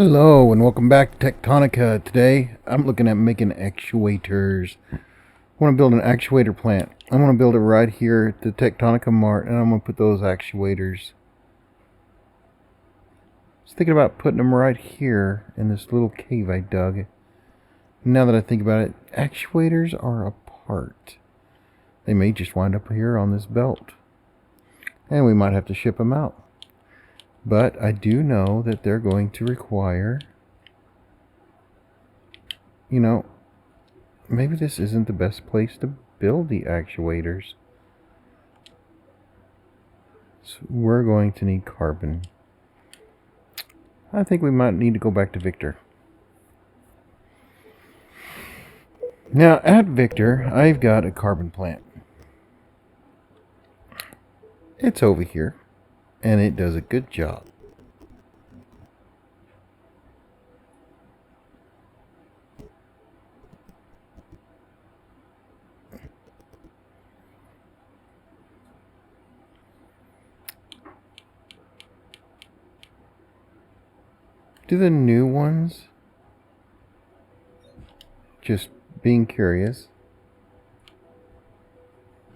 Hello and welcome back to Tectonica. Today I'm looking at making actuators. I want to build an actuator plant. I'm going to build it right here at the Tectonica Mart, and I'm going to put those actuators. I was thinking about putting them right here in this little cave I dug. Now that I think about it, actuators are a part. They may just wind up here on this belt, and we might have to ship them out. But I do know that they're going to require, maybe this isn't the best place to build the actuators. So we're going to need carbon. I think we might need to go back to Victor. Now at Victor, I've got a carbon plant. It's over here, and it does a good job. Do the new ones, just being curious?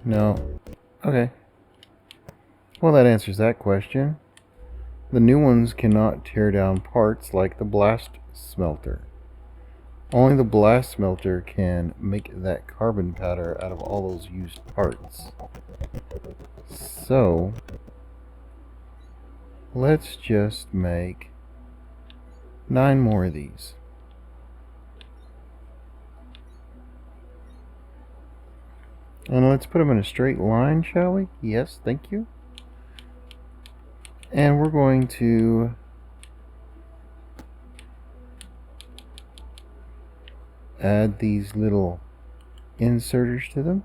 No. Okay. Well, that answers that question. The new ones cannot tear down parts like the blast smelter. Only the blast smelter can make that carbon powder out of all those used parts. So, let's just make 9 more of these. And let's put them in a straight line, shall we? Yes, thank you. And we're going to add these little inserters to them.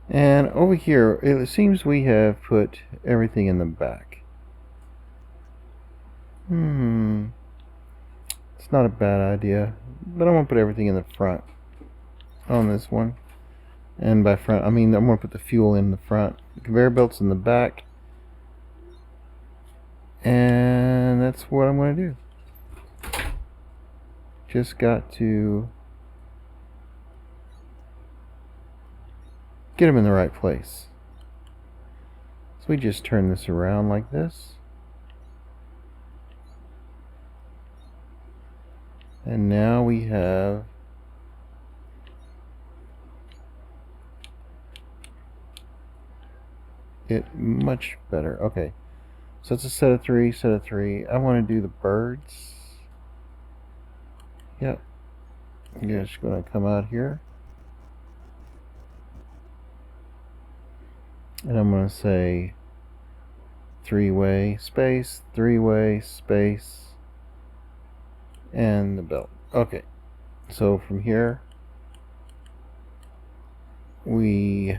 And over here, it seems we have put everything in the back. It's not a bad idea, but I'm going to put everything in the front on this one. And by front, I mean I'm going to put the fuel in the front. The conveyor belt's in the back. And that's what I'm going to do. Just got to get them in the right place. So we just turn this around like this. And now we have it much better. Okay. So it's a set of 3, set of 3. I want to do the birds. Yep. You're just going to come out here. And I'm going to say 3-way space, 3-way space, and the belt. Okay. So from here, we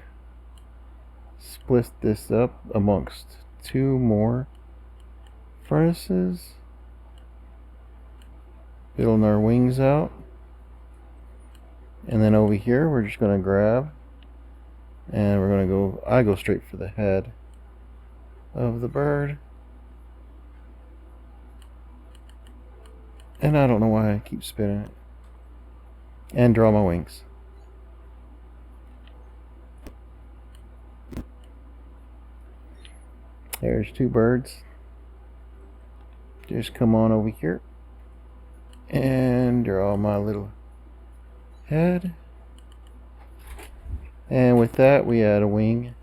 split this up amongst 2 more furnaces, building our wings out. And then over here, we're just going to grab, and we're going to go, I go straight for the head of the bird. And I don't know why I keep spinning it. And draw my wings. There's 2 birds. Just come on over here and draw my little head. And with that, we add a wing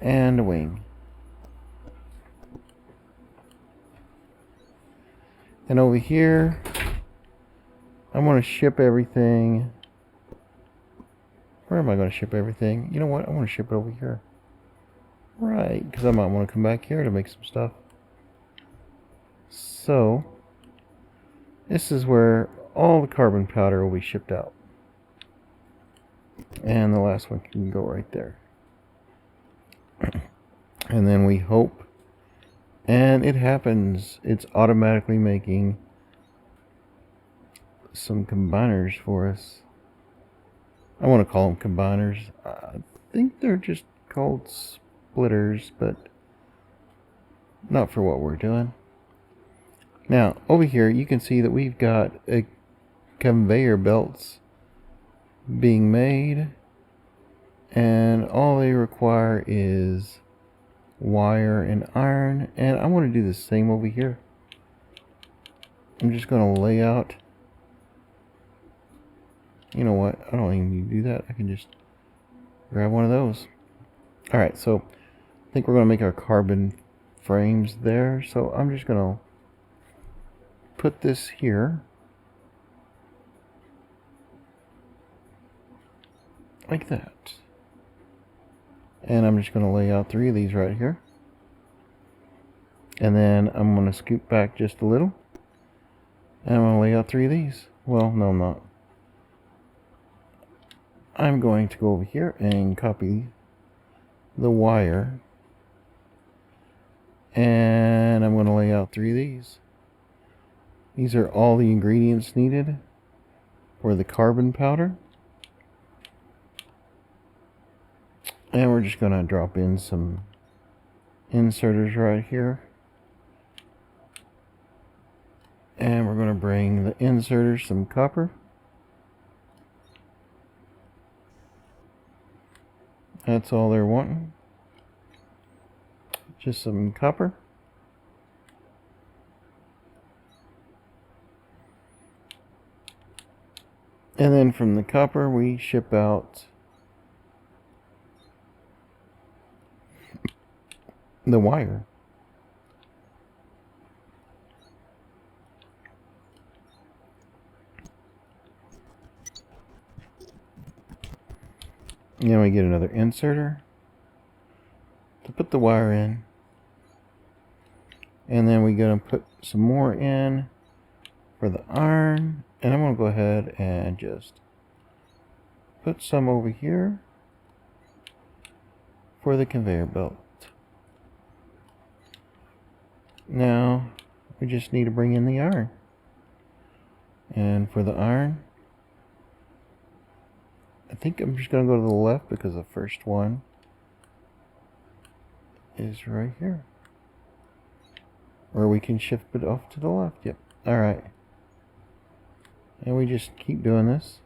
and a wing. And over here, I'm going to ship everything. Where am I going to ship everything? You know what? I want to ship it over here. Right, because I might want to come back here to make some stuff. So, this is where all the carbon powder will be shipped out. And the last one can go right there. And then we hope And it happens. It's automatically making some combiners for us. I want to call them combiners. I think they're just called splitters, but not for what we're doing. Now, over here, you can see that we've got a conveyor belts being made, and all they require is wire and iron, and I want to do the same over here. I'm just going to lay out. You know what? I don't even need to do that. I can just grab one of those. Alright, so I think we're going to make our carbon frames there. So I'm just going to put this here. Like that. And I'm just going to lay out 3 of these right here. And then I'm going to scoop back just a little. And I'm going to lay out 3 of these. Well, no, I'm not. I'm going to go over here and copy the wire. And I'm going to lay out 3 of these. These are all the ingredients needed for the carbon powder. And we're just going to drop in some inserters right here. And we're going to bring the inserters some copper. That's all they're wanting. Just some copper. And then from the copper we ship out the wire. And then we get another inserter to put the wire in. And then we're going to put some more in for the iron. And I'm going to go ahead and just put some over here for the conveyor belt. Now we just need to bring in the iron. And for the iron, I think I'm just going to go to the left because the first one is right here. Or we can shift it off to the left. Yep. Alright. And we just keep doing this.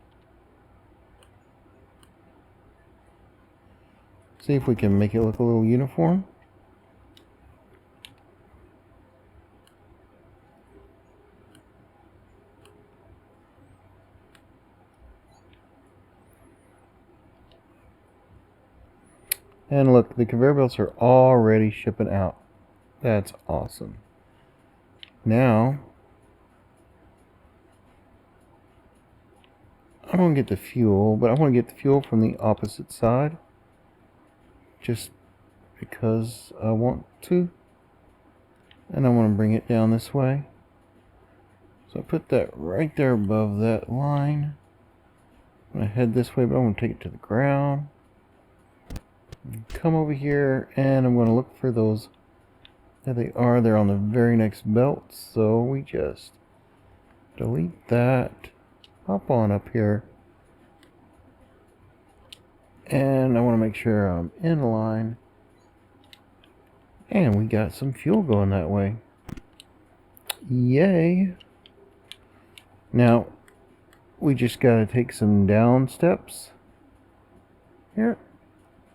See if we can make it look a little uniform. And look, the conveyor belts are already shipping out. That's awesome. Now, I want to get the fuel, but I want to get the fuel from the opposite side. Just because I want to. And I want to bring it down this way. So I put that right there above that line. I'm going to head this way, but I want to take it to the ground. Come over here, and I'm going to look for those. There they are. They're on the very next belt. So we just delete that. Hop on up here. And I want to make sure I'm in line. And we got some fuel going that way. Yay. Now, we just got to take some down steps. Here.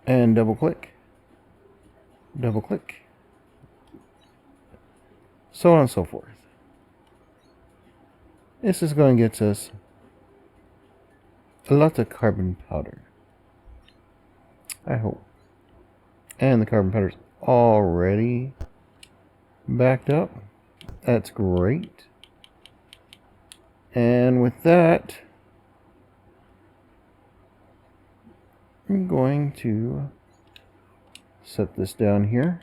And double click. Double click. So on and so forth. This is going to get us a lot of carbon powder. I hope. And the carbon powder's already backed up. That's great. And with that, I'm going to set this down here.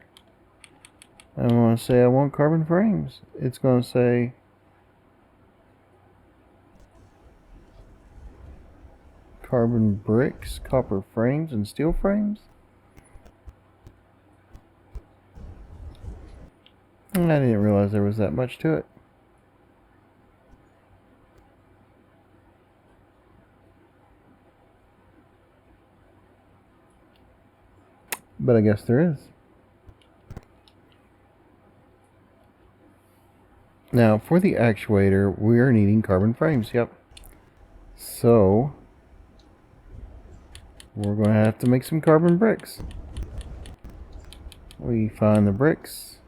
I'm going to say I want carbon frames. It's going to say carbon bricks, copper frames, and steel frames. I didn't realize there was that much to it. But I guess there is. Now, for the actuator, we are needing carbon frames. Yep. So, we're going to have to make some carbon bricks. We find the bricks,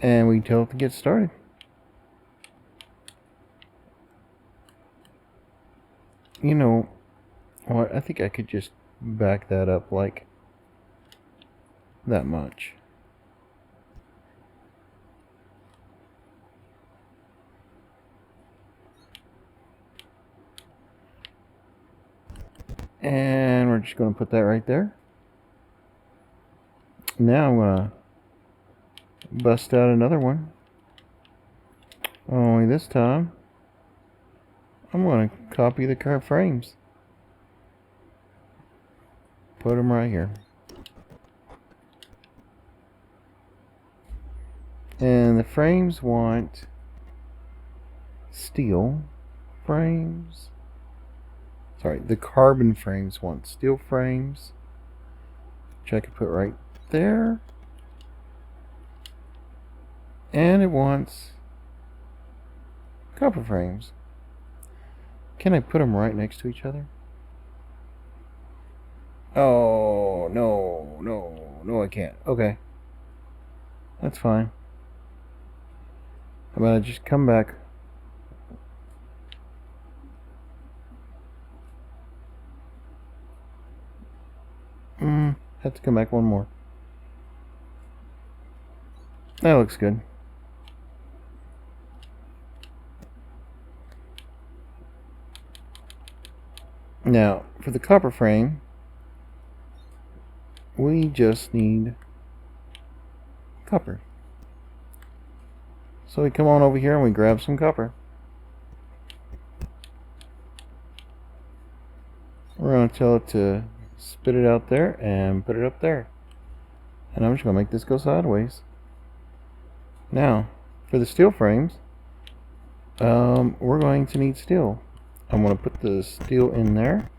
and we tell it to get started. You know what? I think I could just back that up like that much. And we're just going to put that right there. Now I'm going to bust out another one. Only this time, I'm going to copy the current frames. Put them right here. And the frames want steel frames. Sorry, the carbon frames want steel frames, which I could put right there. And it wants copper frames. Can I put them right next to each other? Oh, no, I can't. Okay. That's fine. How about I just come back? Have to come back one more. That looks good. Now, for the copper frame, we just need copper. So we come on over here and we grab some copper. We're going to tell it to spit it out there and put it up there. And I'm just going to make this go sideways. Now, for the steel frames, we're going to need steel. I'm going to put the steel in there,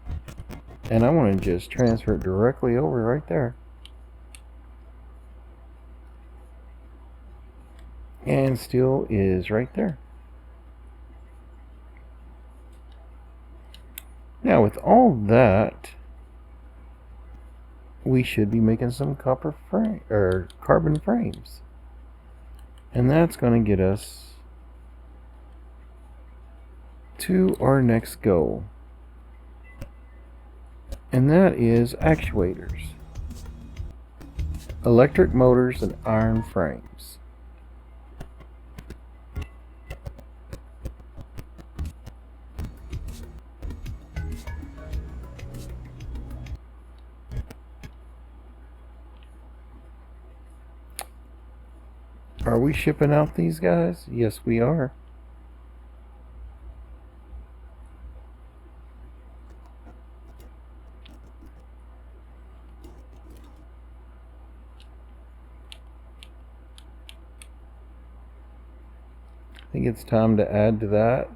and I want to just transfer it directly over right there. And steel is right there. Now, with all that, we should be making some copper frame or carbon frames. And that's going to get us to our next goal. And that is actuators. Electric motors and iron frames. Are we shipping out these guys? Yes, we are. I think it's time to add to that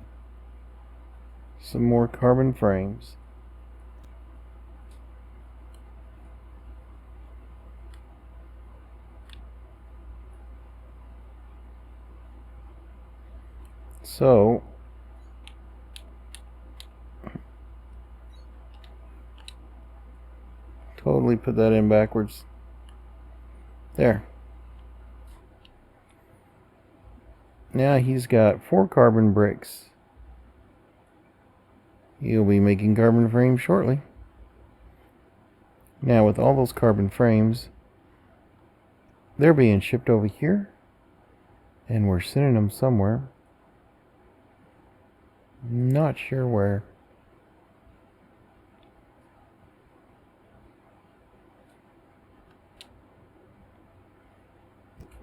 some more carbon frames. So, totally put that in backwards. There. Now he's got 4 carbon bricks. He'll be making carbon frames shortly. Now with all those carbon frames, they're being shipped over here, and we're sending them somewhere. Not sure where.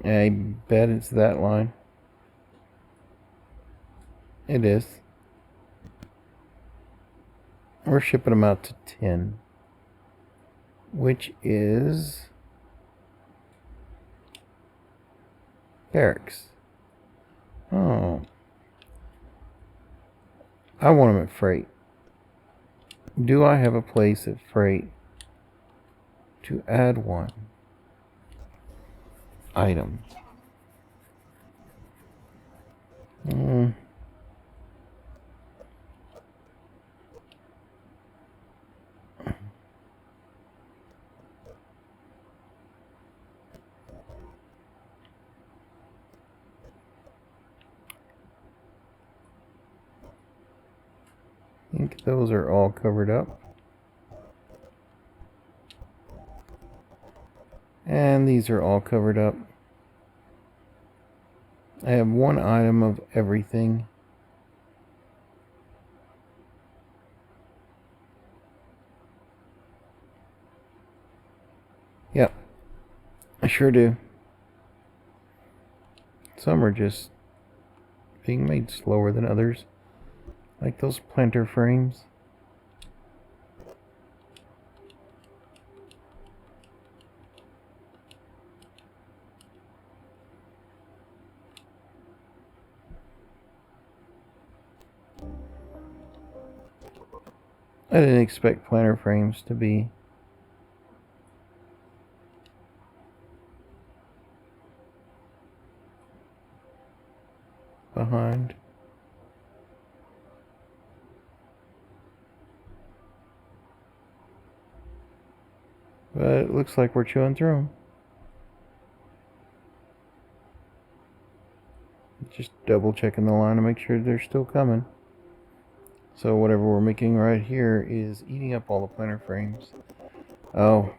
I bet it's that line. It is. We're shipping them out to 10, which is Barracks. Oh. I want them at freight. Do I have a place at freight to add one? Item. I think those are all covered up. And these are all covered up. I have one item of everything. Yep, I sure do. Some are just being made slower than others, like those planter frames. I didn't expect planter frames to be behind. But it looks like we're chewing through them. Just double checking the line to make sure they're still coming. So whatever we're making right here is eating up all the planter frames. Oh.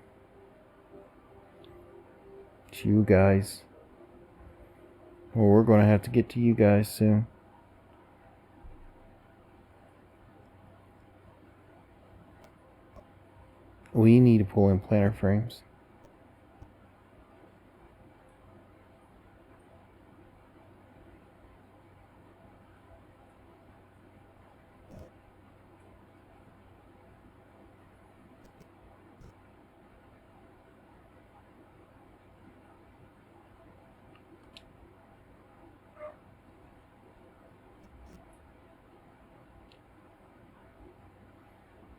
It's you guys. Well, we're going to have to get to you guys soon. We need to pull in planter frames.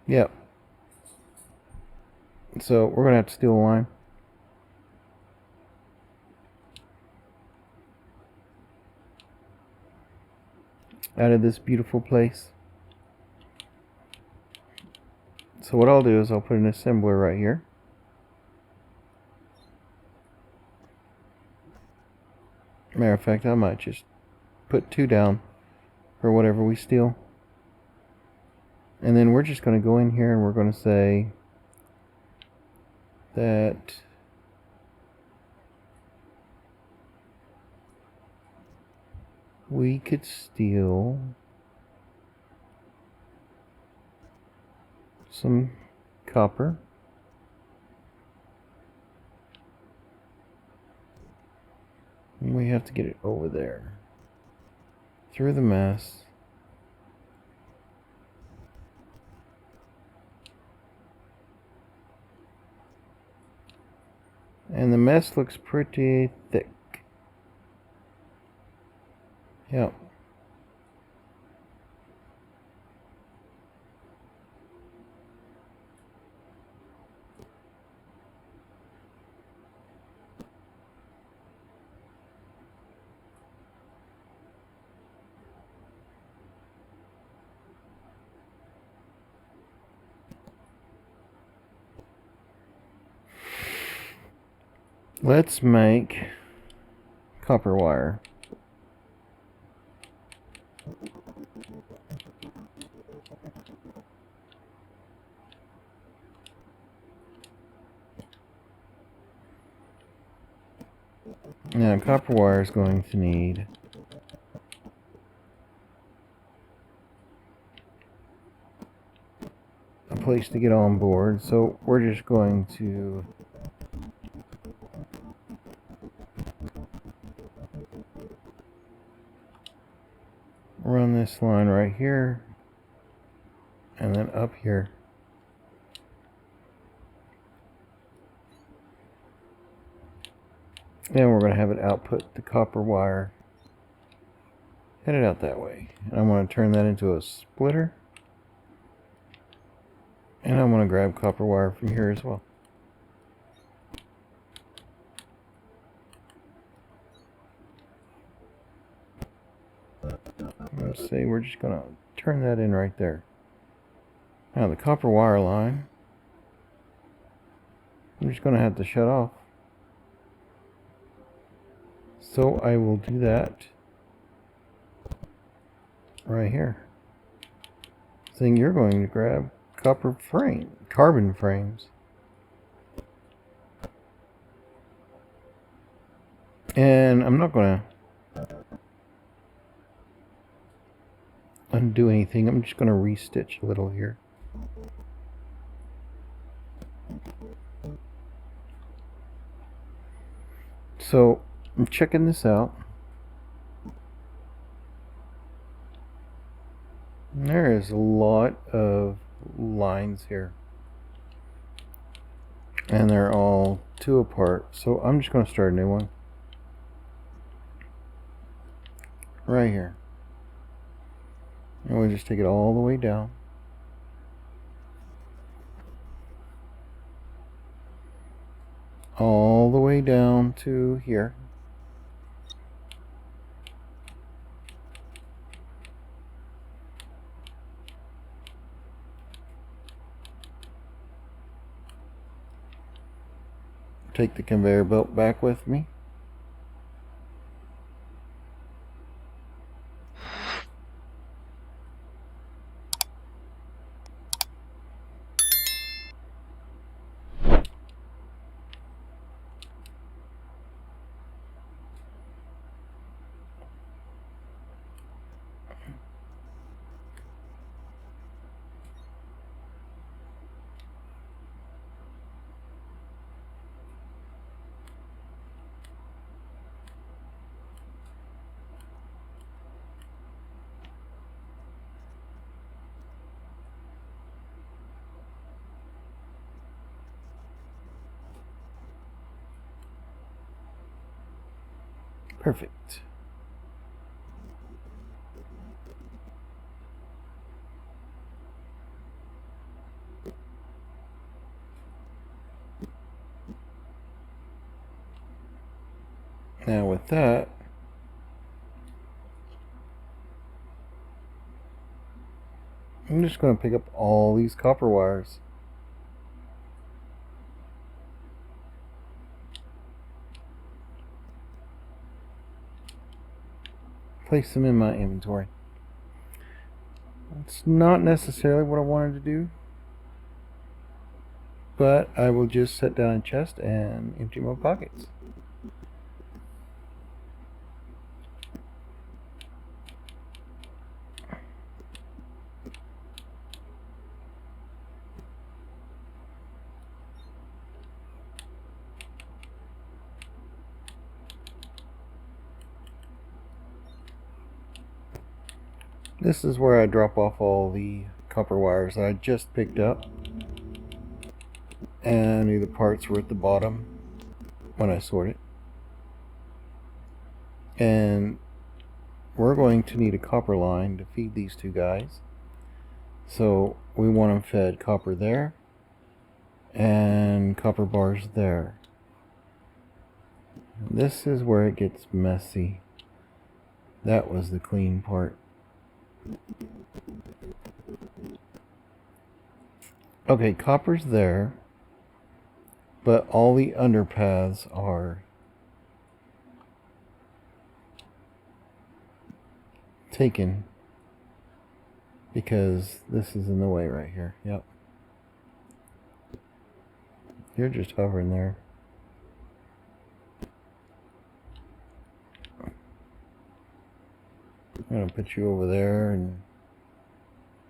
Yep. So we're going to have to steal a line. Out of this beautiful place. So what I'll do is I'll put an assembler right here. Matter of fact, I might just put 2 down for whatever we steal. And then we're just going to go in here and we're going to say that we could steal some copper. And we have to get it over there. Through the mess. And the mess looks pretty thick. Yep. Let's make copper wire. Now, copper wire is going to need a place to get on board, so we're just going to run this line right here and then up here. And we're going to have it output the copper wire headed out that way. And I'm going to turn that into a splitter. And I'm going to grab copper wire from here as well. Let's see, we're just going to turn that in right there. Now the copper wire line, I'm just going to have to shut off. So I will do that right here. Thing you're going to grab carbon frames. And I'm not going to undo anything. I'm just going to restitch a little here. So I'm checking this out. There is a lot of lines here. And they're all two apart. So I'm just going to start a new one. Right here. And we'll just take it all the way down. All the way down to here. Take the conveyor belt back with me. Perfect. Now with that, I'm just going to pick up all these copper wires. Place them in my inventory. It's not necessarily what I wanted to do, but I will just set down a chest and empty my pockets. This is where I drop off all the copper wires that I just picked up. And the parts were at the bottom when I sort it. And we're going to need a copper line to feed these two guys. So we want them fed copper there and copper bars there. This is where it gets messy. That was the clean part. Okay, copper's there, but all the underpaths are taken because this is in the way right here. Yep. You're just hovering there. I'm going to put you over there and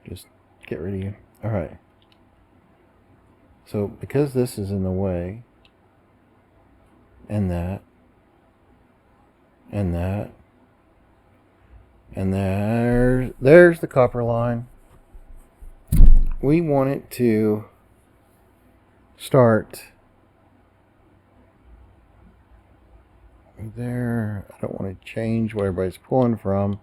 just get rid of you. Alright. So, because this is in the way, and that, and that, and there's the copper line. We want it to start there. I don't want to change what everybody's pulling from.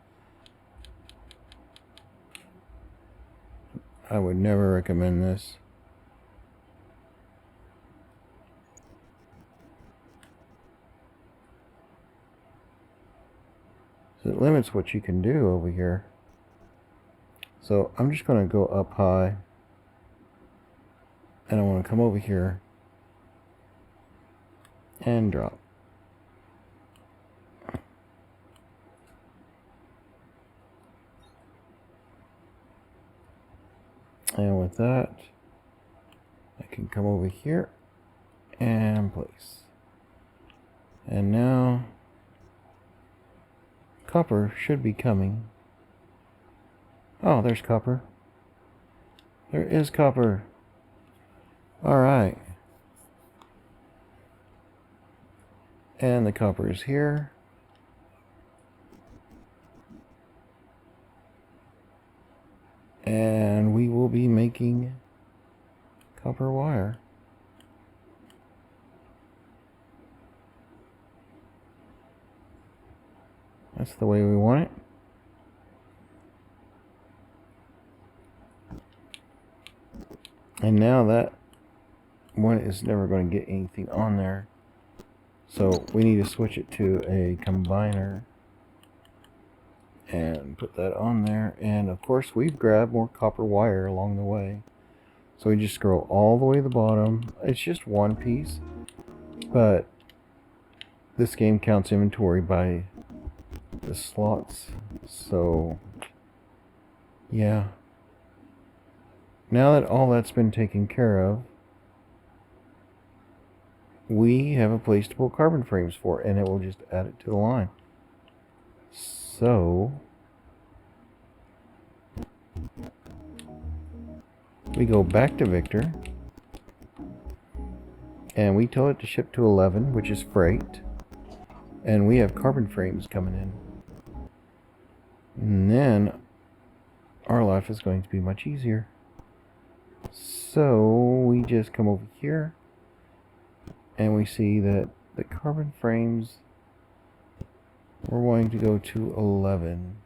I would never recommend this. So it limits what you can do over here. So I'm just going to go up high. And I want to come over here and drop. And with that, I can come over here and place. And now copper should be coming. Oh, there's copper. There is copper. Alright. And the copper is here. And we will be making copper wire. That's the way we want it. And now that one is never going to get anything on there. So we need to switch it to a combiner and put that on there. And of course we've grabbed more copper wire along the way. So we just scroll all the way to the bottom. It's just one piece, but this game counts inventory by the slots. So yeah. Now that all that's been taken care of, we have a place to pull carbon frames for, and it will just add it to the line. So we go back to Victor and we tell it to ship to 11, which is freight, and we have carbon frames coming in. And then our life is going to be much easier. So we just come over here and we see that the carbon frames, we're wanting to go to 11.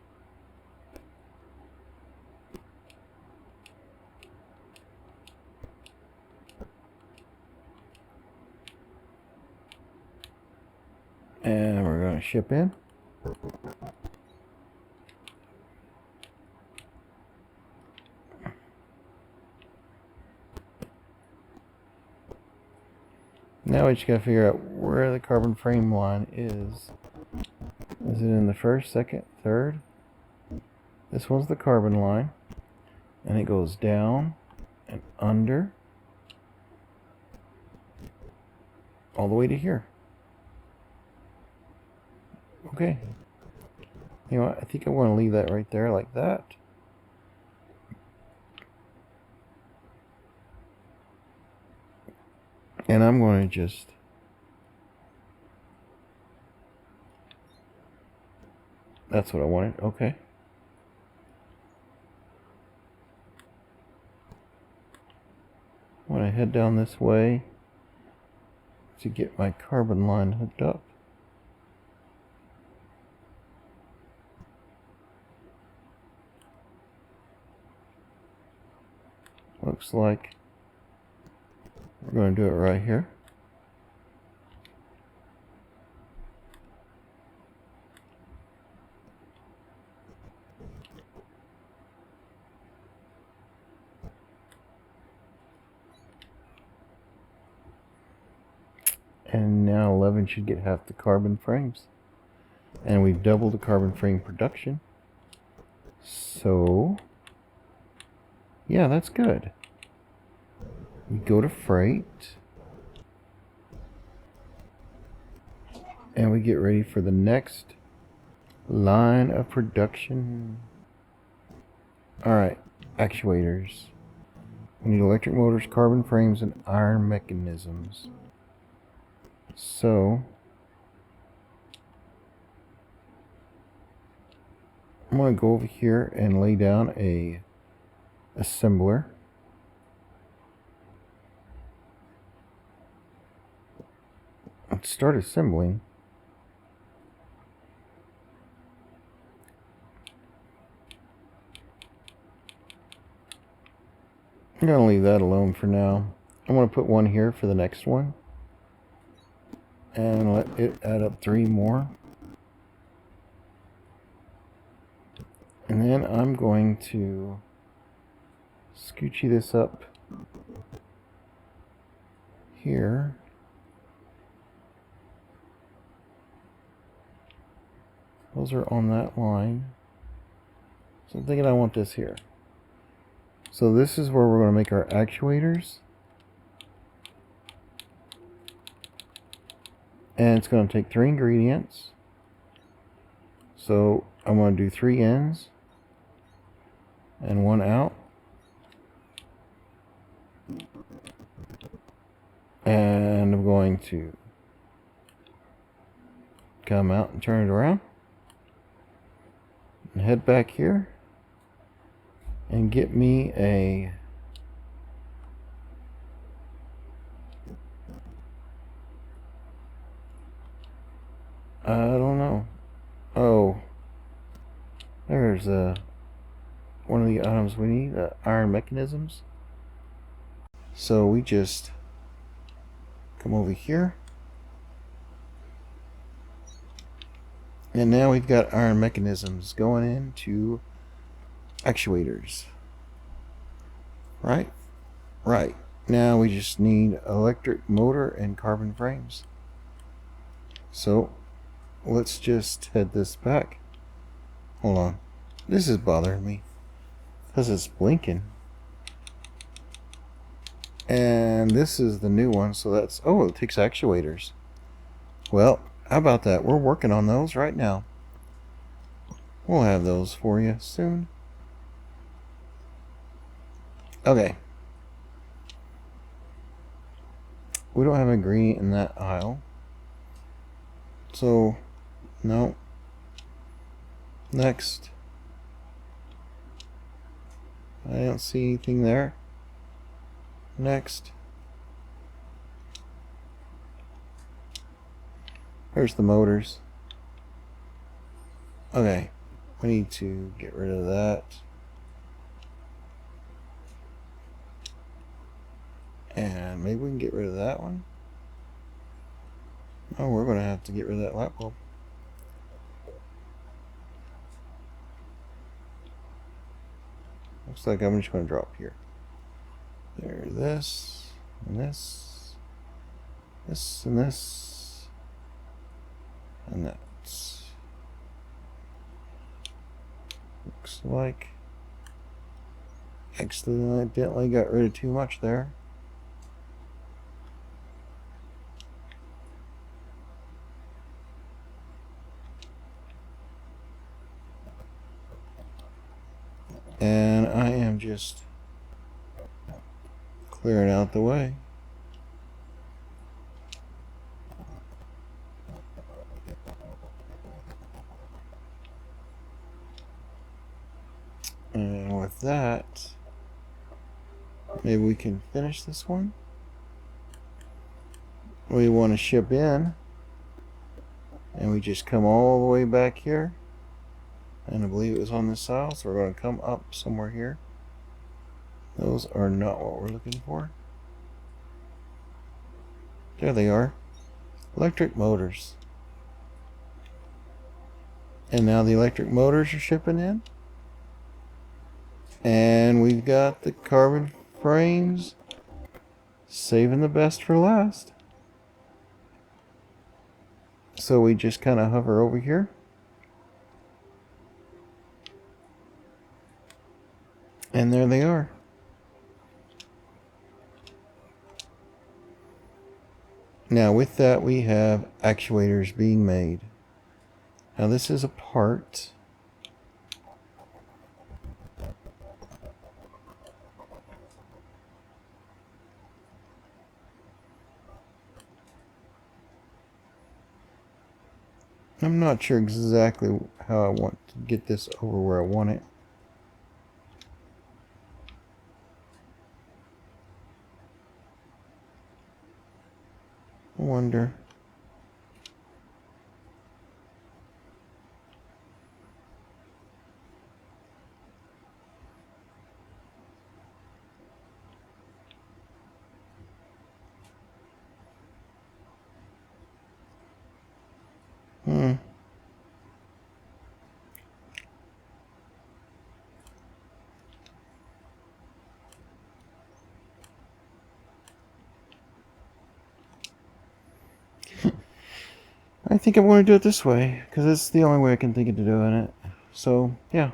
And we're going to ship in. Now we just got to figure out where the carbon frame line is. Is it in the first, second, third? This one's the carbon line. And it goes down and under all the way to here. Okay. You know what? I think I want to leave that right there like that. And I'm going to just that's what I wanted. Okay. When I head down this way to get my carbon line hooked up. Looks like we're going to do it right here. And now 11 should get half the carbon frames. And we've doubled the carbon frame production. So, yeah, that's good. We go to freight. And we get ready for the next line of production. Alright, actuators. We need electric motors, carbon frames, and iron mechanisms. So, I'm going to go over here and lay down a assembler. Let's start assembling. I'm going to leave that alone for now. I'm going to put one here for the next one. And let it add up 3 more. And then I'm going to scoochy this up here. Those are on that line. So I'm thinking I want this here. So this is where we're going to make our actuators. And it's going to take 3 ingredients. So I'm going to do 3 ins and 1 out. And I'm going to come out and turn it around. And head back here. And get me a I don't know. Oh, there's one of the items we need, iron mechanisms. So we just come over here. And now we've got iron mechanisms going into actuators. Right? Right. Now we just need electric motor and carbon frames. So let's just head this back. Hold on. This is bothering me because it's blinking. And this is the new one, so that's, oh, it takes actuators. Well, how about that? We're working on those right now. We'll have those for you soon. Okay. We don't have a green in that aisle. So, no. Next. I don't see anything there. Next. There's the motors. Okay. We need to get rid of that. And maybe we can get rid of that one. Oh, we're going to have to get rid of that light bulb. Looks like I'm just going to drop here. There, this, and this, this, and this, and that. Looks like accidentally got rid of too much there. And I am just clearing out the way. And with that, maybe we can finish this one. We want to ship in, and we just come all the way back here. And I believe it was on this aisle, so we're going to come up somewhere here. Those are not what we're looking for. There they are. Electric motors. And now the electric motors are shipping in. And we've got the carbon frames. Saving the best for last. So we just kind of hover over here. And there they are. Now with that we have actuators being made. Now this is a part. I'm not sure exactly how I want to get this over where I want it. I wonder. I think I'm going to do it this way, because it's the only way I can think of doing it. So, yeah.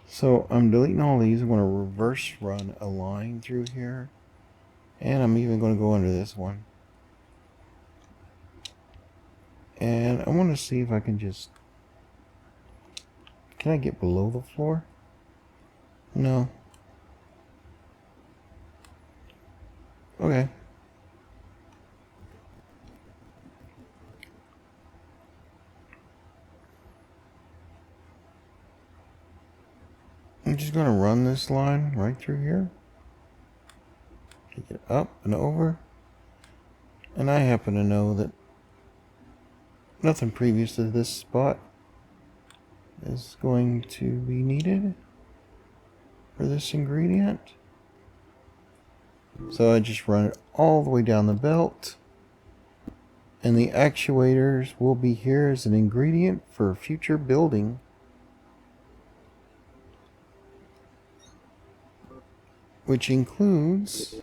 So, I'm deleting all these. I'm going to reverse run a line through here. And I'm even going to go under this one. And I want to see if I can just... Can I get below the floor? No. Okay. I'm just going to run this line right through here. Take it up and over. And I happen to know that nothing previous to this spot is going to be needed for this ingredient. So I just run it all the way down the belt. And the actuators will be here as an ingredient for future building. Which includes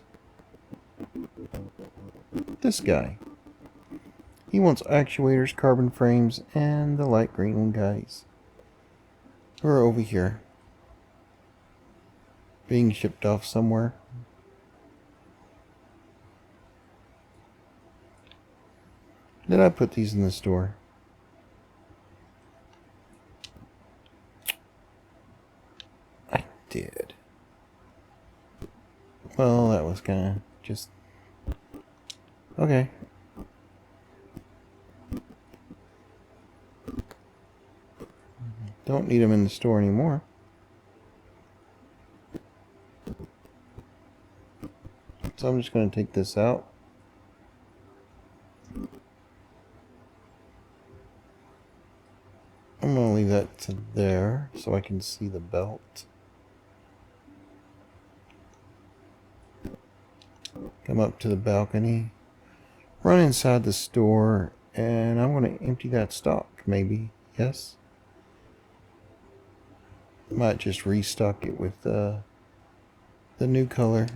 this guy. He wants actuators, carbon frames, and the light green guys who are over here being shipped off somewhere. Did I put these in the store? I did. Well, that was kind of just... Okay. Don't need them in the store anymore. So I'm just going to take this out. I'm going to leave that to there so I can see the belt. Come up to the balcony. Run inside the store. And I'm going to empty that stock, maybe. Yes? Might just restock it with the new color.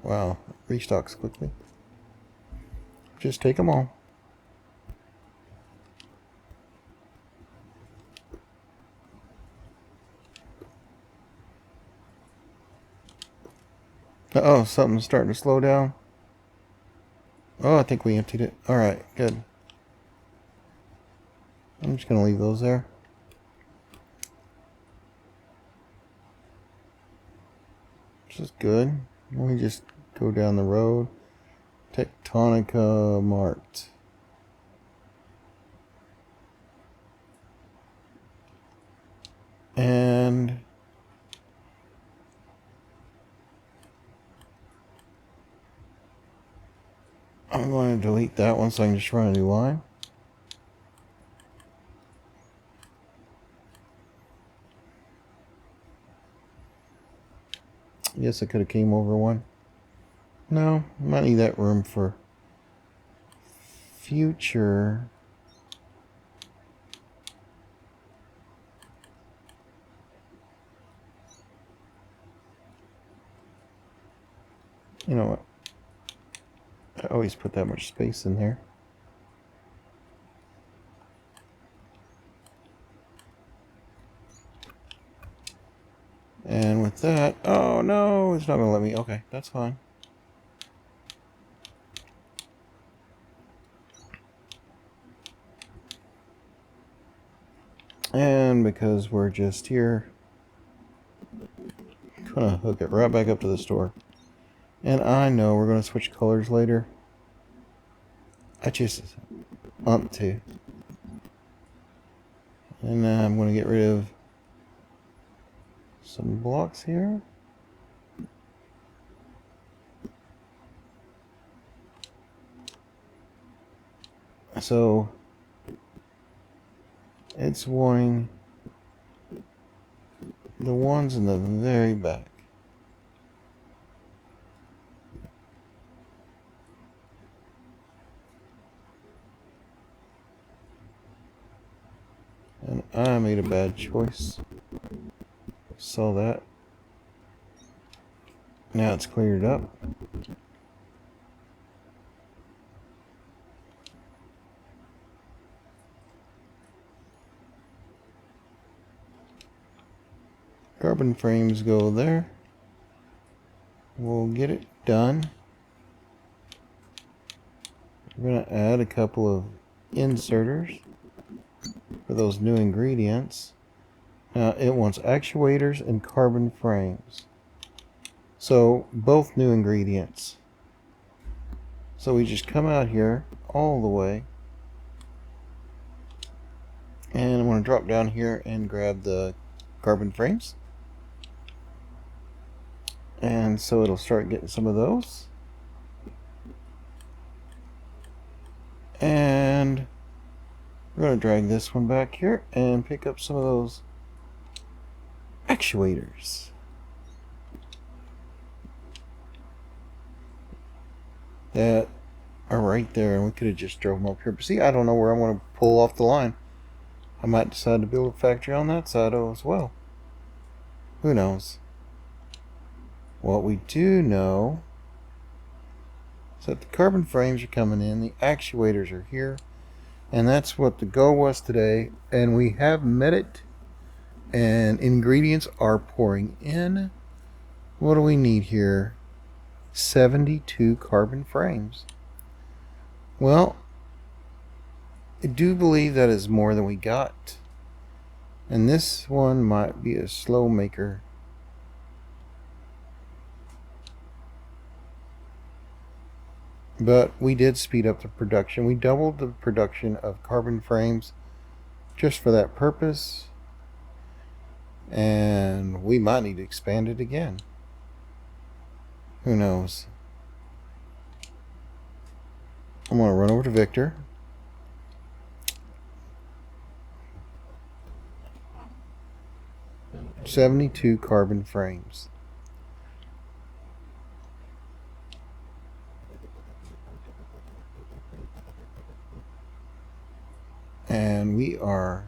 Wow, restocks quickly. Just take them all. Uh-oh, something's starting to slow down. Oh, I think we emptied it. Alright, good. I'm just going to leave those there. Which is good. Let me just go down the road. Tectonica Mart. And I'm going to delete that one so I can just run a new line. Yes, I could have came over one. No, I might need that room for future. You know what? I always put that much space in there. And with that, oh no, it's not going to let me. Okay, that's fine. And because we're just here, I'm going to hook it right back up to the store. And I know we're going to switch colors later. I just want to. And I'm going to get rid of some blocks here. So it's wanting the ones in the very back. I made a bad choice. Saw that. Now it's cleared up. Carbon frames go there. We'll get it done. We're going to add a couple of inserters for those new ingredients. Now it wants actuators and carbon frames. So both new ingredients. So we just come out here all the way. And I'm going to drop down here and grab the carbon frames. And so it'll start getting some of those. And we're going to drag this one back here and pick up some of those actuators. That are right there, and we could have just drove them up here. But see, I don't know where I want to pull off the line. I might decide to build a factory on that side as well. Who knows? What we do know is that the carbon frames are coming in, the actuators are here, and that's what the goal was today. And we have met it, and ingredients are pouring in. What do we need here? 72 carbon frames. Well, I do believe that is more than we got. And this one might be a slow maker. But we did speed up the production. We doubled the production of carbon frames just for that purpose. And we might need to expand it again. Who knows? I'm going to run over to Victor. "72 carbon frames." And we are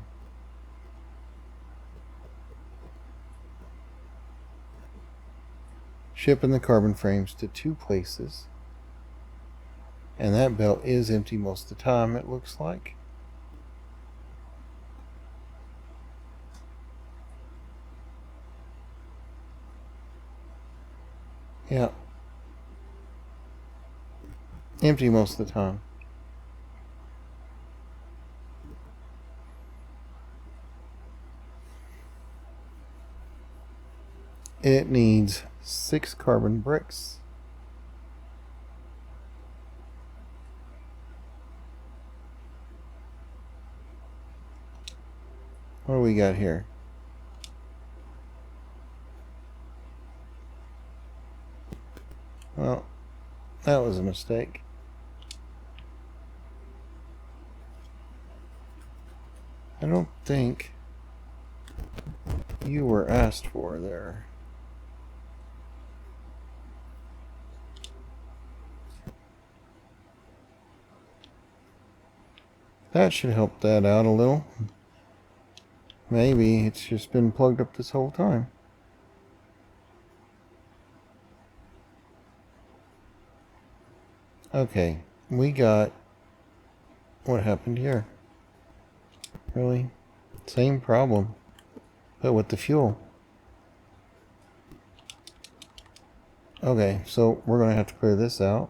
shipping the carbon frames to 2 places. And that belt is empty most of the time, it looks like. Yeah. Empty most of the time. It needs 6 carbon bricks. What do we got here? Well, that was a mistake. I don't think you were asked for there. That should help that out a little. Maybe it's just been plugged up this whole time. Okay, we got... What happened here? Really? Same problem, but with the fuel. Okay, so we're going to have to clear this out.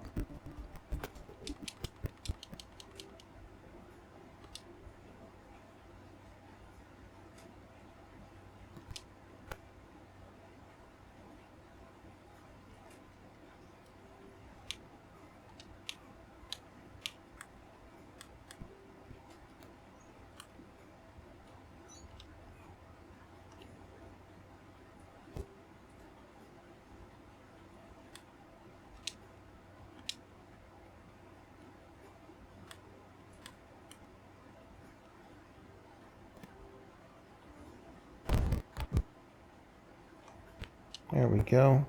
There we go.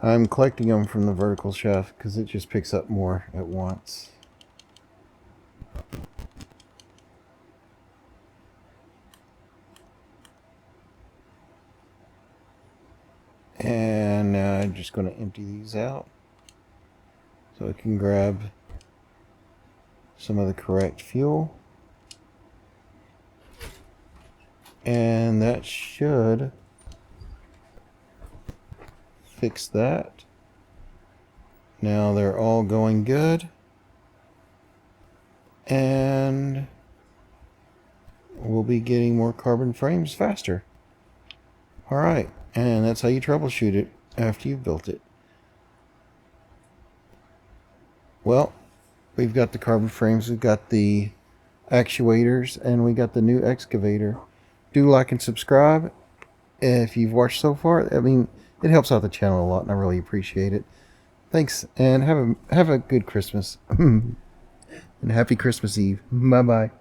I'm collecting them from the vertical shaft because it just picks up more at once. And now I'm just going to empty these out so I can grab some of the correct fuel. And that should fix that. Now they're all going good. And we'll be getting more carbon frames faster. Alright, and that's how you troubleshoot it after you've built it. Well, we've got the carbon frames, we've got the actuators, and we got the new excavator. Do like and subscribe if you've watched so far. I mean, it helps out the channel a lot, and I really appreciate it. Thanks, and have a good Christmas. And happy Christmas Eve. Bye-bye.